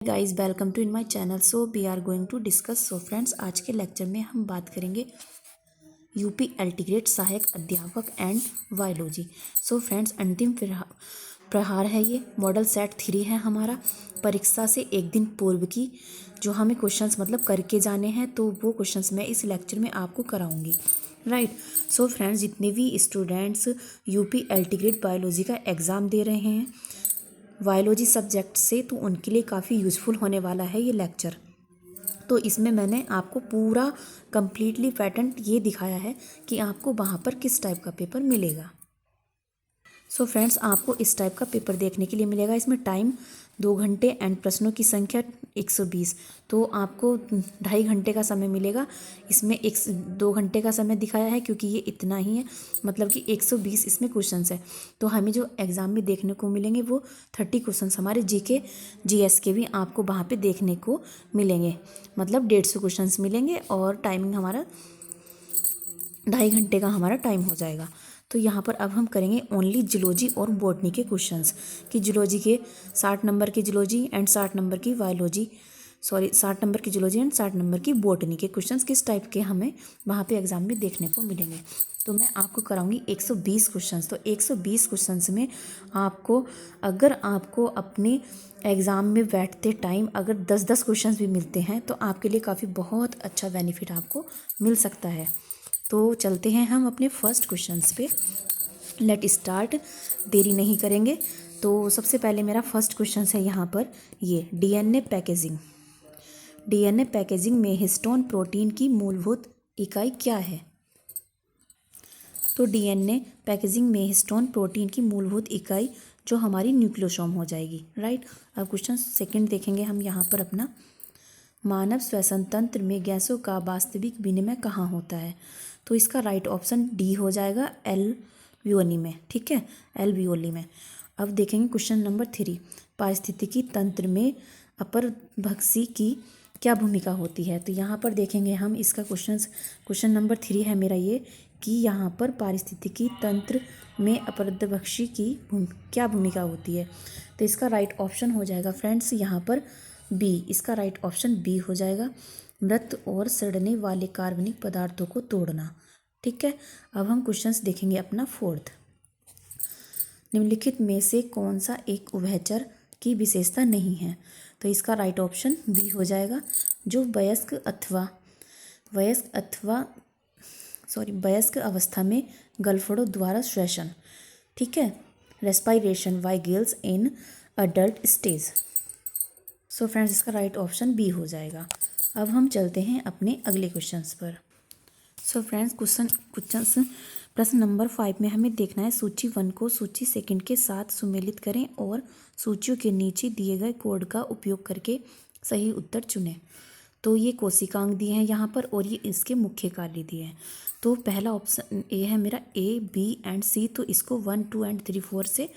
Guys welcome to in my channel. So we are going to discuss. So friends, आज के lecture में हम बात करेंगे यूपी एल्टीग्रेड सहायक अध्यापक एंड बायोलॉजी। सो फ्रेंड्स, अंतिम प्रहार है, ये मॉडल सेट 3 है हमारा। परीक्षा से एक दिन पूर्व की जो हमें क्वेश्चंस मतलब करके जाने हैं, तो वो क्वेश्चंस मैं इस लेक्चर में आपको कराऊंगी। राइट। सो फ्रेंड्स, जितने भी स्टूडेंट्स यूपी एल्टीग्रेड बायोलॉजी का एग्ज़ाम दे रहे हैं बायोलॉजी सब्जेक्ट से, तो उनके लिए काफ़ी यूज़फुल होने वाला है ये लेक्चर। तो इसमें मैंने आपको पूरा कंप्लीटली पैटर्न ये दिखाया है कि आपको वहाँ पर किस टाइप का पेपर मिलेगा। सो फ्रेंड्स, आपको इस टाइप का पेपर देखने के लिए मिलेगा। इसमें टाइम 2 घंटे एंड प्रश्नों की संख्या 120। तो आपको 2.5 घंटे का समय मिलेगा। इसमें 2 घंटे का समय दिखाया है क्योंकि ये इतना ही है, मतलब कि 120 इसमें क्वेश्चंस है। तो हमें जो एग्ज़ाम में देखने को मिलेंगे वो 30 क्वेश्चंस हमारे जीके जीएस के भी आपको वहाँ पे देखने को मिलेंगे। मतलब 150 क्वेश्चंस मिलेंगे और टाइमिंग हमारा 2.5 घंटे का हमारा टाइम हो जाएगा। तो यहाँ पर अब हम करेंगे ओनली जूलॉजी और बॉटनी के क्वेश्चंस, कि जूलॉजी के 60 नंबर की जूलॉजी एंड 60 नंबर की बायोलॉजी, 60 नंबर की जूलॉजी एंड 60 नंबर की बॉटनी के क्वेश्चंस किस टाइप के हमें वहाँ पे एग्जाम में देखने को मिलेंगे। तो मैं आपको कराऊंगी 120 क्वेश्चंस। तो 120 क्वेश्चंस में आपको, अगर आपको अपने एग्ज़ाम में बैठते टाइम अगर 10-10 क्वेश्चंस भी मिलते हैं तो आपके लिए काफ़ी बहुत अच्छा बेनिफिट आपको मिल सकता है। तो चलते हैं हम अपने फर्स्ट क्वेश्चंस पे। लेट स्टार्ट, देरी नहीं करेंगे। तो सबसे पहले मेरा फर्स्ट क्वेश्चन है यहाँ पर ये डीएनए पैकेजिंग। डीएनए पैकेजिंग में हिस्टोन प्रोटीन की मूलभूत इकाई क्या है? तो डीएनए पैकेजिंग में हिस्टोन प्रोटीन की मूलभूत इकाई जो हमारी न्यूक्लियोसोम हो जाएगी। राइट। अब क्वेश्चन सेकंड देखेंगे हम यहाँ पर अपना, मानव श्वसन तंत्र में गैसों का वास्तविक विनिमय कहाँ होता है? तो इसका राइट ऑप्शन डी हो जाएगा, एल्वियोली में। ठीक है, एल्वियोली में। अब देखेंगे क्वेश्चन नंबर 3, पारिस्थितिकी तंत्र में अपरभक्षी की क्या भूमिका होती है? तो यहाँ पर देखेंगे हम इसका क्वेश्चन नंबर 3 है मेरा ये, कि यहाँ पर पारिस्थितिकी तंत्र में अपरभक्षी की क्या भूमिका होती है? तो इसका राइट ऑप्शन हो जाएगा फ्रेंड्स यहाँ पर बी। इसका राइट ऑप्शन बी हो जाएगा, मृत और सड़ने वाले कार्बनिक पदार्थों को तोड़ना। ठीक है। अब हम क्वेश्चंस देखेंगे अपना फोर्थ, निम्नलिखित में से कौन सा एक उभयचर की विशेषता नहीं है? तो इसका राइट ऑप्शन बी हो जाएगा, जो वयस्क अवस्था में गलफड़ों द्वारा श्वसन। ठीक है, respiration by gills in adult stage. So friends, इसका राइट ऑप्शन बी हो जाएगा। अब हम चलते हैं अपने अगले क्वेश्चंस पर। सो फ्रेंड्स, क्वेश्चंस प्रश्न नंबर 5 में हमें देखना है, सूची 1 को सूची 2 के साथ सुमेलित करें और सूचियों के नीचे दिए गए कोड का उपयोग करके सही उत्तर चुनें। तो ये कोशिकांग दिए हैं यहाँ पर और ये इसके मुख्य कार्य दिए हैं। तो पहला ऑप्शन ए है मेरा, ए बी एंड सी। तो इसको 1 2 एंड 3 4 से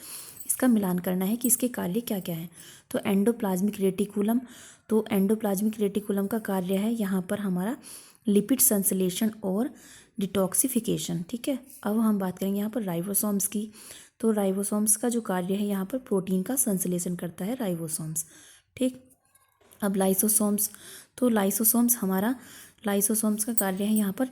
इसका मिलान करना है कि इसके कार्य क्या क्या है। तो एंडोप्लाज्मिक रेटिकुलम, तो एंडोप्लाज्मिक रेटिकुलम का कार्य है यहाँ पर हमारा लिपिड संश्लेषण और डिटॉक्सिफिकेशन। ठीक है। अब हम बात करेंगे यहाँ पर राइबोसोम्स की। तो राइबोसोम्स का जो कार्य है यहाँ पर प्रोटीन का संश्लेषण करता है राइबोसोम्स। ठीक। अब लाइसोसोम्स, तो लाइसोसोम्स का कार्य है यहाँ पर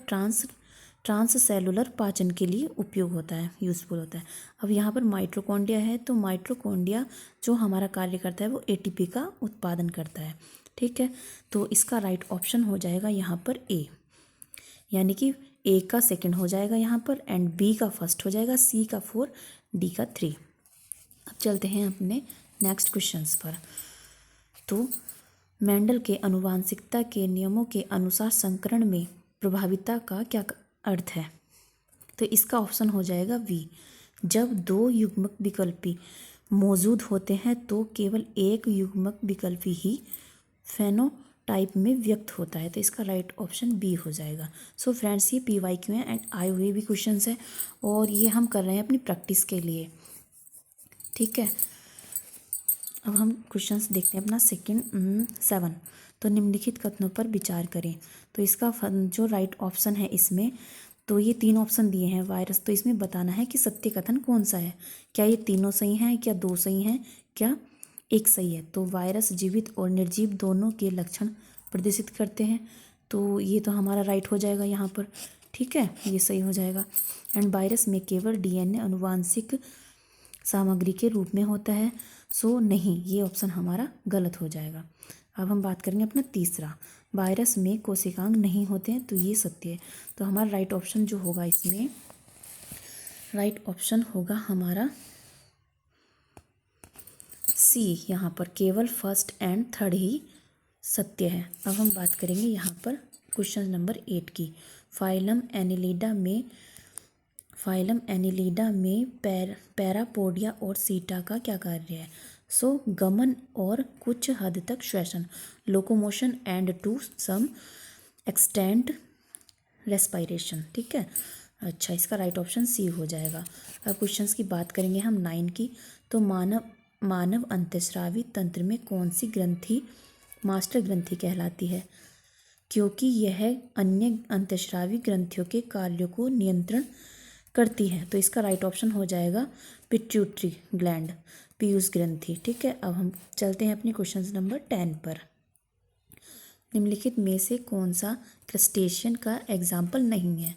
ट्रांससेलुलर पाचन के लिए उपयोग होता है, यूजफुल होता है। अब यहाँ पर माइटोकॉन्ड्रिया है, तो माइटोकॉन्ड्रिया जो हमारा कार्य करता है वो एटीपी का उत्पादन करता है। ठीक है। तो इसका राइट ऑप्शन हो जाएगा यहाँ पर ए, यानी कि ए का सेकंड हो जाएगा यहाँ पर एंड बी का फर्स्ट हो जाएगा, सी का 4, डी का 3। अब चलते हैं अपने नेक्स्ट क्वेश्चंस पर। तो मेंडल के आनुवंशिकता के नियमों के अनुसार संकरण में प्रभाविता का क्या अर्थ है? तो इसका ऑप्शन हो जाएगा वी, जब 2 युग्मक विकल्पी मौजूद होते हैं तो केवल एक युग्मक विकल्पी ही फेनोटाइप में व्यक्त होता है। तो इसका राइट ऑप्शन बी हो जाएगा। सो फ्रेंड्स, ये PYQ हैं एंड आए हुए भी क्वेश्चंस हैं और ये हम कर रहे हैं अपनी प्रैक्टिस के लिए। ठीक है। अब हम क्वेश्चंस देखते हैं अपना सेकंड 7। तो निम्नलिखित कथनों पर विचार करें। तो इसका जो राइट ऑप्शन है इसमें, तो ये 3 ऑप्शन दिए हैं वायरस। तो इसमें बताना है कि सत्य कथन कौन सा है। क्या ये तीनों सही हैं, क्या 2 सही हैं, क्या एक सही है। तो वायरस जीवित और निर्जीव दोनों के लक्षण प्रदर्शित करते हैं, तो ये तो हमारा राइट हो जाएगा यहाँ पर। ठीक है, ये सही हो जाएगा। एंड वायरस में केवल डीएनए अनुवांशिक सामग्री के रूप में होता है, सो नहीं, ये ऑप्शन हमारा गलत हो जाएगा। अब हम बात करेंगे अपना तीसरा, वायरस में कोशिकांग नहीं होते हैं, तो ये सत्य है। तो हमारा राइट ऑप्शन जो होगा इसमें, राइट ऑप्शन होगा हमारा सी। यहाँ पर केवल फर्स्ट एंड थर्ड ही सत्य है। अब हम बात करेंगे यहाँ पर क्वेश्चन नंबर 8 की। फाइलम एनिलिडा में पैरापोडिया और सीटा का क्या कार्य है? सो गमन और कुछ हद तक श्वसन, locomotion and to some extent respiration. ठीक है, अच्छा, इसका राइट ऑप्शन सी हो जाएगा। अब क्वेश्चंस की बात करेंगे हम 9 की। तो मानव अंतःस्रावी तंत्र में कौन सी ग्रंथि मास्टर ग्रंथि कहलाती है? क्योंकि यह अन्य अंतःस्रावी ग्रंथियों के कार्यों को नियंत्रण करती है। तो इसका राइट ऑप्शन हो जाएगा पिट्यूटरी ग्लैंड, पीयूष ग्रंथि। ठीक है, अब हम चलते हैं अपने क्वेश्चन नंबर 10 पर। निम्नलिखित में से कौन सा क्रस्टेशियन का एग्जाम्पल नहीं है?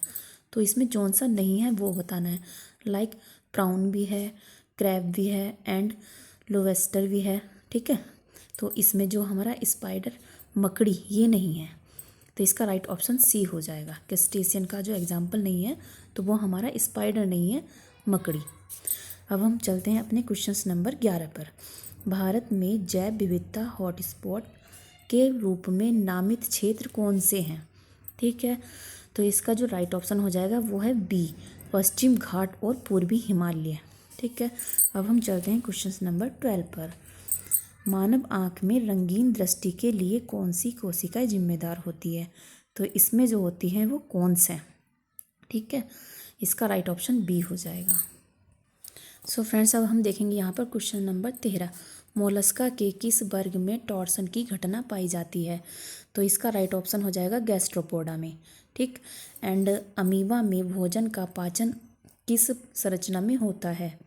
तो इसमें कौन सा नहीं है वो बताना है। लाइक प्राउन भी है, क्रैब भी है एंड लोवेस्टर भी है। ठीक है, तो इसमें जो हमारा स्पाइडर, मकड़ी, ये नहीं है। तो इसका राइट ऑप्शन सी हो जाएगा। क्रस्टेशियन का जो एग्जाम्पल नहीं है तो वो हमारा स्पाइडर नहीं है, मकड़ी। अब हम चलते हैं अपने क्वेश्चन नंबर 11 पर। भारत में जैव विविधता हॉटस्पॉट के रूप में नामित क्षेत्र कौन से हैं? ठीक है, तो इसका जो राइट ऑप्शन हो जाएगा वो है बी, पश्चिम घाट और पूर्वी हिमालय। ठीक है, अब हम चलते हैं क्वेश्चन नंबर 12 पर। मानव आँख में रंगीन दृष्टि के लिए कौन सी कोशिकाएं जिम्मेदार होती है? तो इसमें जो होती हैं वो कौन से? ठीक है, इसका राइट ऑप्शन बी हो जाएगा। सो फ्रेंड्स, अब हम देखेंगे यहाँ पर क्वेश्चन नंबर 13। मोलस्का के किस वर्ग में टॉर्सन की घटना पाई जाती है? तो इसका राइट ऑप्शन हो जाएगा गैस्ट्रोपोडा में। ठीक, एंड अमीबा में भोजन का पाचन किस संरचना में होता है?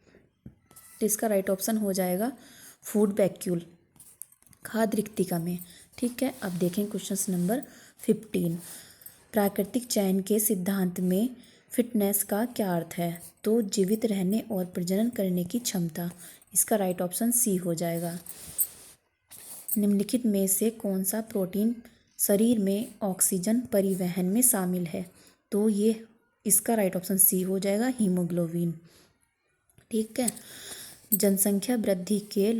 तो इसका राइट ऑप्शन हो जाएगा फूड वैक्यूल, खाद्य रिक्तिका में। ठीक है, अब देखें क्वेश्चन नंबर 15। प्राकृतिक चयन के सिद्धांत में फिटनेस का क्या अर्थ है? तो जीवित रहने और प्रजनन करने की क्षमता। इसका राइट ऑप्शन सी हो जाएगा। निम्नलिखित में से कौन सा प्रोटीन शरीर में ऑक्सीजन परिवहन में शामिल है? तो ये इसका राइट ऑप्शन सी हो जाएगा, हीमोग्लोबिन। ठीक है, जनसंख्या वृद्धि के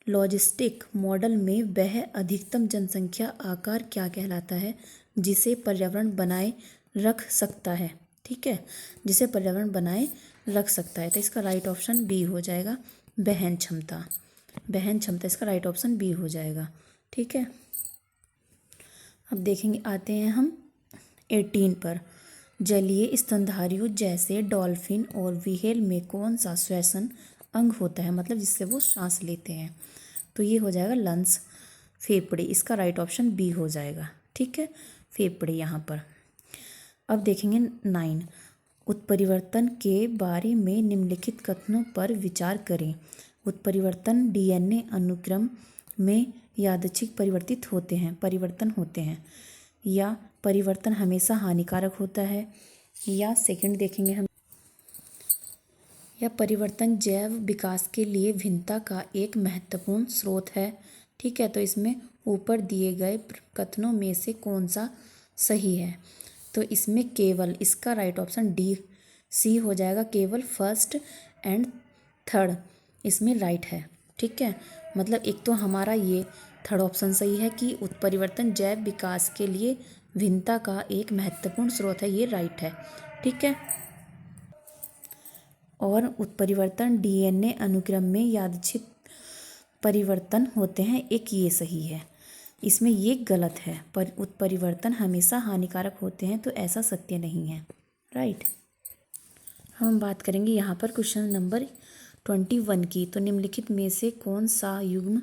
लॉजिस्टिक मॉडल में वह अधिकतम जनसंख्या आकार क्या कहलाता है जिसे पर्यावरण बनाए रख सकता है? ठीक है, जिसे पर्यावरण बनाए रख सकता है। तो इसका राइट ऑप्शन बी हो जाएगा, वहन क्षमता। वहन क्षमता, इसका राइट ऑप्शन बी हो जाएगा। ठीक है, अब देखेंगे, आते हैं हम 18 पर। जलीय स्तनधारियों जैसे डॉल्फिन और व्हेल में कौन सा श्वसन अंग होता है, मतलब जिससे वो सांस लेते हैं? तो ये हो जाएगा लंग्स, फेफड़े। इसका राइट ऑप्शन बी हो जाएगा। ठीक है, फेफड़े यहाँ पर। अब देखेंगे 9। उत्परिवर्तन के बारे में निम्नलिखित कथनों पर विचार करें। उत्परिवर्तन डीएनए अनुक्रम में यादृच्छिक परिवर्तन होते हैं, या परिवर्तन हमेशा हानिकारक होता है, या सेकंड देखेंगे हम, या परिवर्तन जैव विकास के लिए भिन्नता का एक महत्वपूर्ण स्रोत है। ठीक है, तो इसमें ऊपर दिए गए कथनों में से कौन सा सही है? तो इसमें केवल, इसका राइट ऑप्शन डी सी हो जाएगा, केवल फर्स्ट एंड थर्ड इसमें राइट है। ठीक है, मतलब एक तो हमारा ये थर्ड ऑप्शन सही है कि उत्परिवर्तन जैव विकास के लिए भिन्नता का एक महत्वपूर्ण स्रोत है, ये राइट है। ठीक है, और उत्परिवर्तन डीएनए अनुक्रम में यादृच्छिक परिवर्तन होते हैं, एक ये सही है। इसमें ये गलत है, पर उत्परिवर्तन हमेशा हानिकारक होते हैं, तो ऐसा सत्य नहीं है। राइट, हम बात करेंगे यहाँ पर क्वेश्चन नंबर 21 की। तो निम्नलिखित में से कौन सा युग्म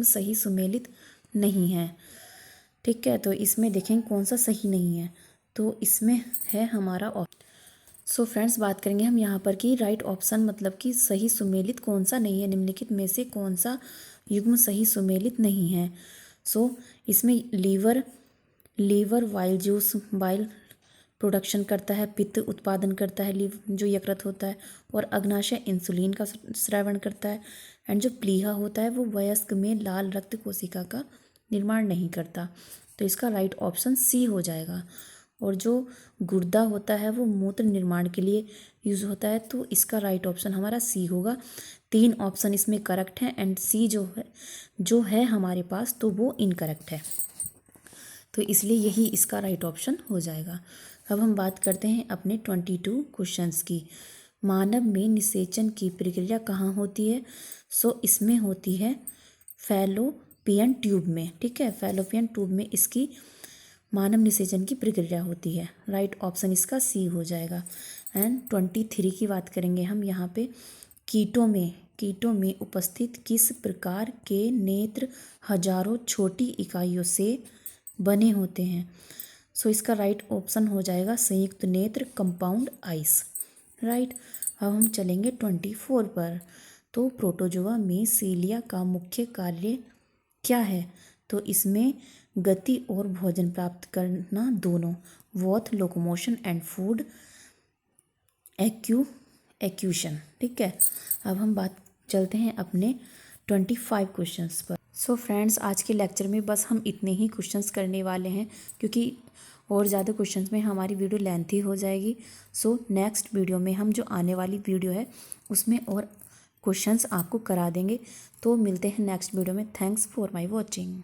सही सुमेलित नहीं है? ठीक है, तो इसमें देखें कौन सा सही नहीं है। तो इसमें है हमारा सो फ्रेंड्स, बात करेंगे हम यहाँ पर कि राइट ऑप्शन मतलब कि सही सुमेलित कौन सा नहीं है, निम्नलिखित में से कौन सा युग्म सही सुमेलित नहीं है। सो इसमें लीवर वाइल प्रोडक्शन करता है, पित्त उत्पादन करता है जो यकृत होता है, और अग्नाशय इंसुलिन का स्रावण करता है, एंड जो प्लीहा होता है वो वयस्क में लाल रक्त कोशिका का निर्माण नहीं करता। तो इसका राइट ऑप्शन सी हो जाएगा। और जो गुर्दा होता है वो मूत्र निर्माण के लिए यूज होता है, तो इसका राइट ऑप्शन हमारा सी होगा। 3 ऑप्शन इसमें करेक्ट हैं एंड सी जो है हमारे पास तो वो इनकरेक्ट है, तो इसलिए यही इसका राइट ऑप्शन हो जाएगा। अब हम बात करते हैं अपने 22 क्वेश्चंस की। मानव में निषेचन की प्रक्रिया कहाँ होती है? सो इसमें होती है फैलोपियन ट्यूब में। ठीक है, फैलोपियन ट्यूब में इसकी मानव निषेचन की प्रक्रिया होती है। राइट ऑप्शन इसका सी हो जाएगा। एंड 23 की बात करेंगे हम यहाँ पे। कीटों में उपस्थित किस प्रकार के नेत्र हजारों छोटी इकाइयों से बने होते हैं? सो इसका राइट ऑप्शन हो जाएगा संयुक्त नेत्र, कंपाउंड आइस। राइट। अब हम चलेंगे 24 पर। तो प्रोटोजोआ में सीलिया का मुख्य कार्य क्या है? तो इसमें गति और भोजन प्राप्त करना दोनों, बोथ लोकोमोशन एंड फूड एक्यूशन। ठीक है। अब हम बात चलते हैं अपने 25 क्वेश्चंस पर। सो फ्रेंड्स, आज के लेक्चर में बस हम इतने ही क्वेश्चंस करने वाले हैं, क्योंकि और ज़्यादा क्वेश्चंस में हमारी वीडियो लेंथी हो जाएगी। सो नेक्स्ट वीडियो में हम जो आने वाली वीडियो है उसमें और क्वेश्चंस आपको करा देंगे। तो मिलते हैं नेक्स्ट वीडियो में। Thanks for my watching.